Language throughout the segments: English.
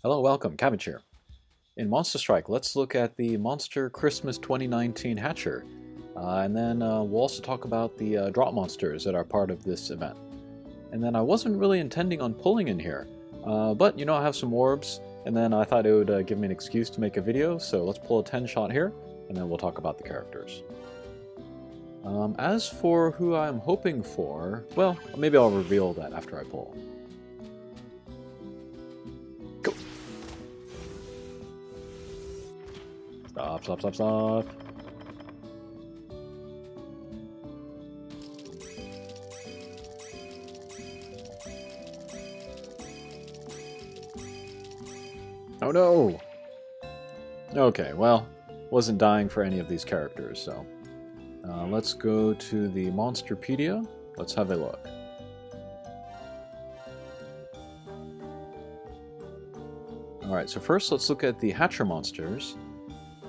Hello, welcome, Cabbage here. In Monster Strike, let's look at the Monster Christmas 2019 Hatcher, and then we'll also talk about the drop monsters that are part of this event. And then I wasn't really intending on pulling in here, but I have some orbs, and then I thought it would give me an excuse to make a video, so let's pull a 10 shot here, and then we'll talk about the characters. As for who I'm hoping for, well, maybe I'll reveal that after I pull. Stop, stop, stop, stop. Oh no! Okay, well, wasn't dying for any of these characters, so... let's go to the Monsterpedia. Let's have a look. Alright, so first let's look at the Hatcher monsters.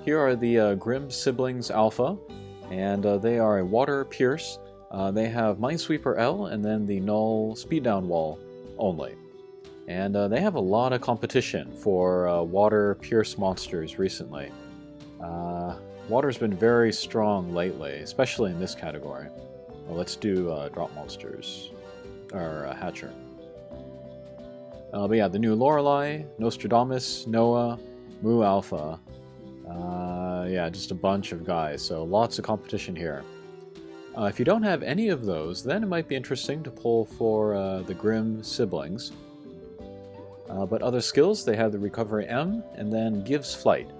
Here are the Grimm Siblings Alpha, and they are a Water Pierce. They have Minesweeper L and then the Null Speed Down Wall only. And they have a lot of competition for Water Pierce monsters recently. Water's been very strong lately, especially in this category. Well, let's do drop monsters, or Hatcher. But yeah, the new Lorelei, Nostradamus, Noah, Moo Alpha. Yeah, just a bunch of guys, so lots of competition here. If you don't have any of those, then it might be interesting to pull for the Grimm Siblings. But other skills, they have the Recovery M, and then Gives Flight.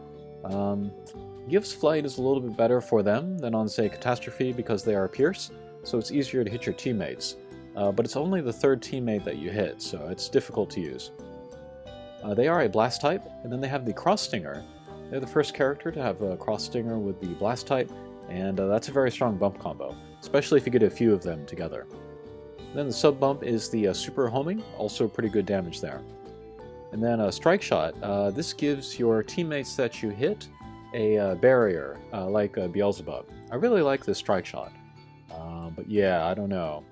Gives Flight is a little bit better for them than on, say, Catastrophe because they are Pierce, so it's easier to hit your teammates. But it's only the third teammate that you hit, so it's difficult to use. They are a Blast type, and then they have the Cross Stinger. They're the first character to have a Cross Stinger with the Blast type, and that's a very strong bump combo, especially if you get a few of them together. Then the sub bump is the Super Homing, also pretty good damage there. And then a Strike Shot, this gives your teammates that you hit a barrier, like Beelzebub. I really like this Strike Shot, but yeah, I don't know.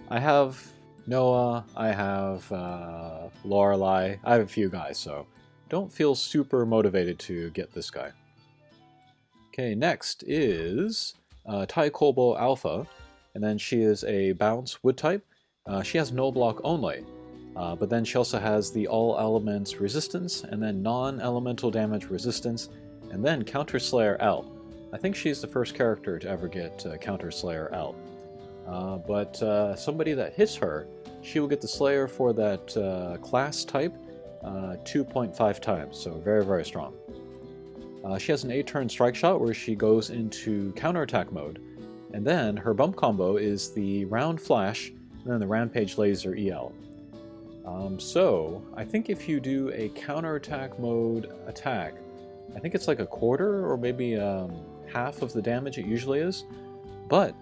I have Noah, I have Lorelei, I have a few guys, so don't feel super motivated to get this guy. Okay, next is Tai Kolbo Alpha, and then she is a Bounce Wood type. She has no block only, but then she also has the All Elements Resistance, and then Non-Elemental Damage Resistance, and then Counter Slayer L. I think she's the first character to ever get Counter Slayer L. But somebody that hits her, she will get the Slayer for that class type 2.5 times, so very, very strong. She has an 8-turn Strike Shot where she goes into counterattack mode, and then her bump combo is the Round Flash and then the Rampage Laser EL. So I think if you do a counterattack mode attack, I think it's like a quarter or maybe half of the damage it usually is, but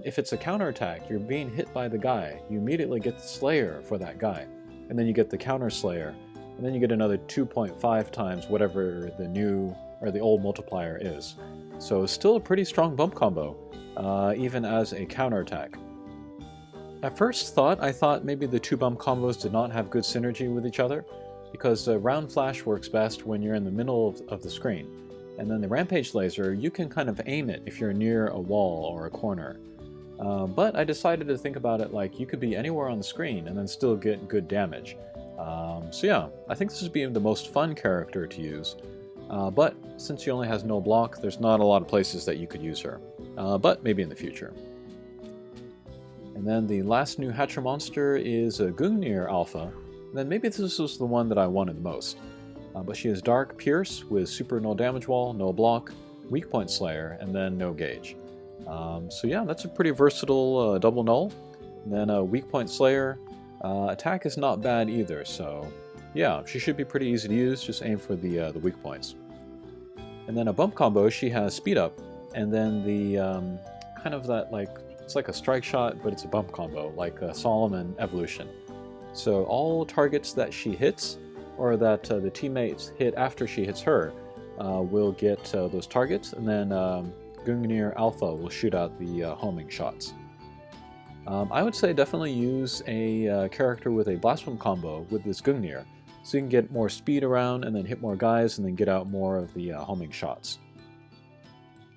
if it's a counterattack, you're being hit by the guy, you immediately get the Slayer for that guy, and then you get the Counter Slayer, and then you get another 2.5 times whatever the new or the old multiplier is. So still a pretty strong bump combo, even as a counterattack. At first I thought maybe the two bump combos did not have good synergy with each other, because Round Flash works best when you're in the middle of the screen. And then the Rampage Laser, you can kind of aim it if you're near a wall or a corner. But I decided to think about it like you could be anywhere on the screen and then still get good damage. So yeah, I think this would be the most fun character to use. But since she only has no block, there's not a lot of places that you could use her. But maybe in the future. And then the last new Hatcher monster is Gungnir Alpha. And then maybe this was the one that I wanted the most. But she is Dark Pierce with Super Null Damage Wall, no block, Weak Point Slayer, and then no gauge. So yeah, that's a pretty versatile double null. And then a Weak Point Slayer. Attack is not bad either, so yeah, she should be pretty easy to use, just aim for the weak points. And then a bump combo, she has Speed Up, and then the kind of that like, it's like a Strike Shot, but it's a bump combo, like a Solomon Evolution. So all targets that she hits, or that the teammates hit after she hits her, will get those targets, and then Gungnir Alpha will shoot out the homing shots. I would say definitely use a character with a Blast Bomb combo with this Gungnir, so you can get more speed around and then hit more guys and then get out more of the homing shots.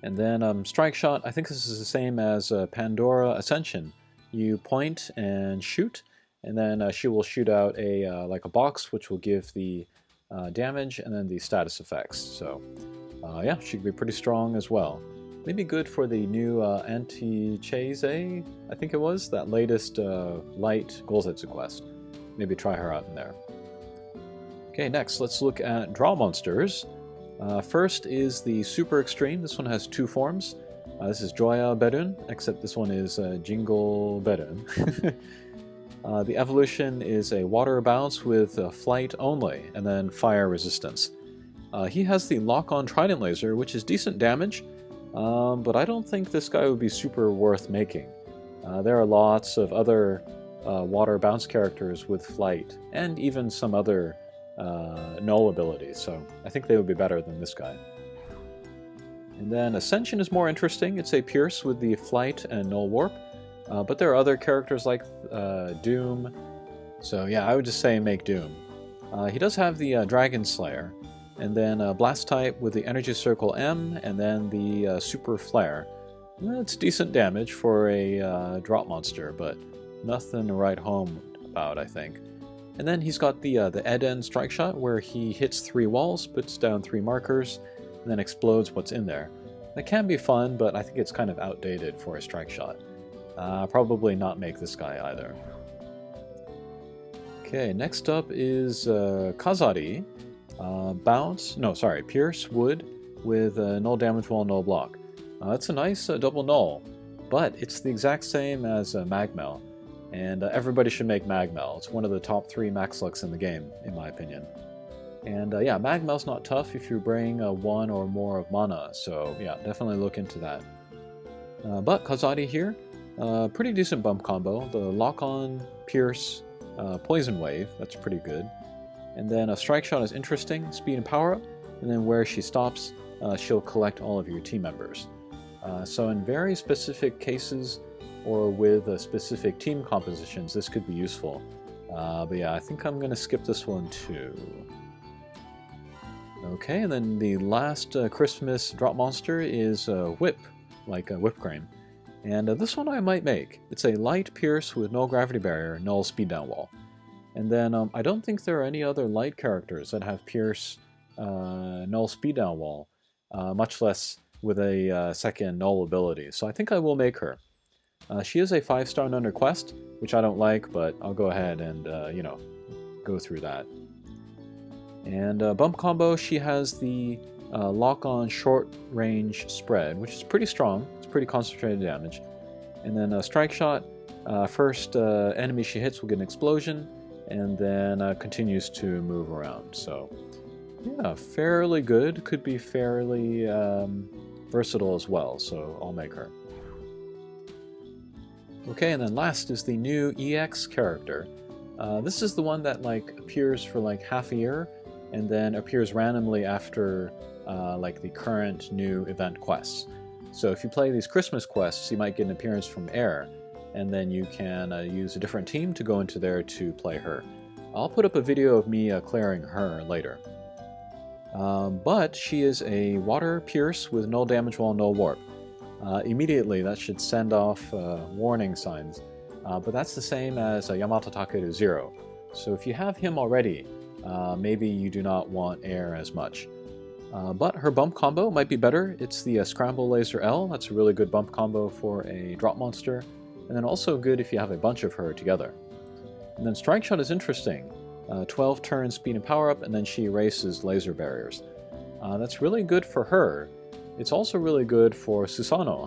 And then Strike Shot, I think this is the same as Pandora Ascension. You point and shoot, and then she will shoot out like a box which will give the damage and then the status effects. So yeah, she could be pretty strong as well. Maybe good for the new Anti-Chase, I think it was, that latest light Golzetsu quest. Maybe try her out in there. Okay, next let's look at draw monsters. First is the Super Extreme. This one has two forms. This is Joya Berun, except this one is Jingle Berun. The evolution is a water bounce with flight only, and then fire resistance. He has the lock-on trident laser, which is decent damage, but I don't think this guy would be super worth making. There are lots of other water bounce characters with flight, and even some other null abilities, so I think they would be better than this guy. And then Ascension is more interesting. It's a Pierce with the flight and null warp, but there are other characters like Doom, so yeah, I would just say make Doom. He does have the Dragon Slayer, and then Blast type with the Energy Circle M, and then the Super Flare. It's decent damage for a drop monster, but nothing to write home about, I think. And then he's got the Eden Strike Shot, where he hits 3 walls, puts down 3 markers, and then explodes what's in there. That can be fun, but I think it's kind of outdated for a Strike Shot. Probably not make this guy either. Okay, next up is Kazari. Pierce Wood with null damage wall, null block. That's a nice double null, but it's the exact same as Magmel. And everybody should make Magmel. It's one of the top 3 Max Lux in the game, in my opinion. And yeah, Magmel's not tough if you bring 1 or more of mana, so yeah, definitely look into that. But Kazari here, pretty decent bump combo. The lock-on, Pierce, Poison Wave, that's pretty good. And then a Strike Shot is interesting, speed and power up, and then where she stops, she'll collect all of your team members. So in very specific cases, or with specific team compositions, this could be useful. But yeah, I think I'm going to skip this one too. Okay, and then the last Christmas drop monster is Whip, like Whip Cream. And this one I might make. It's a light Pierce with null gravity barrier, null speed down wall. And then I don't think there are any other light characters that have Pierce, null speed down wall, much less with a second null ability. So I think I will make her. She is a 5-star under quest, which I don't like, but I'll go ahead and, go through that. And bump combo, she has the lock-on short-range spread, which is pretty strong. It's pretty concentrated damage. And then Strike Shot, first enemy she hits will get an explosion, and then continues to move around. So, yeah, fairly good. Could be fairly versatile as well, so I'll make her. Okay, and then last is the new EX character. This is the one that appears for half a year, and then appears randomly after the current new event quests. So if you play these Christmas quests, you might get an appearance from Air, and then you can use a different team to go into there to play her. I'll put up a video of me clearing her later. But she is a water Pierce with null damage wall, null warp. Immediately that should send off warning signs, but that's the same as Yamato Takeru 0. So if you have him already, maybe you do not want Air as much. But her bump combo might be better. It's the Scramble Laser L. That's a really good bump combo for a drop monster, and then also good if you have a bunch of her together. And then Strike Shot is interesting. 12 turn speed and power up, and then she erases laser barriers. That's really good for her. It's also really good for Susanoo,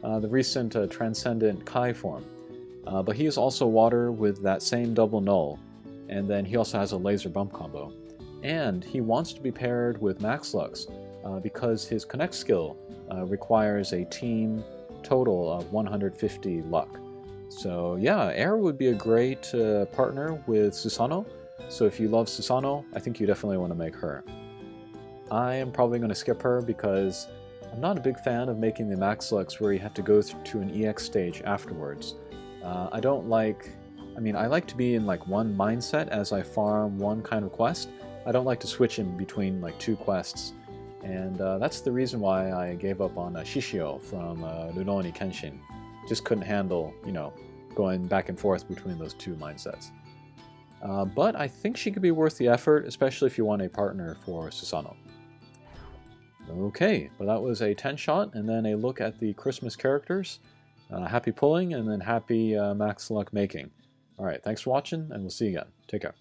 the recent Transcendent Kai form. But he is also water with that same double null, and then he also has a laser bump combo. And he wants to be paired with Max Lux because his Connect skill requires a team total of 150 luck. So yeah, Air would be a great partner with Susanoo. So if you love Susanoo, I think you definitely want to make her. I am probably going to skip her because I'm not a big fan of making the Max Lux where you have to go to an EX stage afterwards. I don't like I mean, I like to be in like one mindset as I farm one kind of quest. I don't like to switch in between like two quests. And that's the reason why I gave up on Shishio from Rurouni Kenshin. Just couldn't handle, going back and forth between those two mindsets. But I think she could be worth the effort, especially if you want a partner for Susanoo. Okay, well that was a 10 shot and then a look at the Christmas characters. Happy pulling and then happy max luck making. Alright, thanks for watching and we'll see you again. Take care.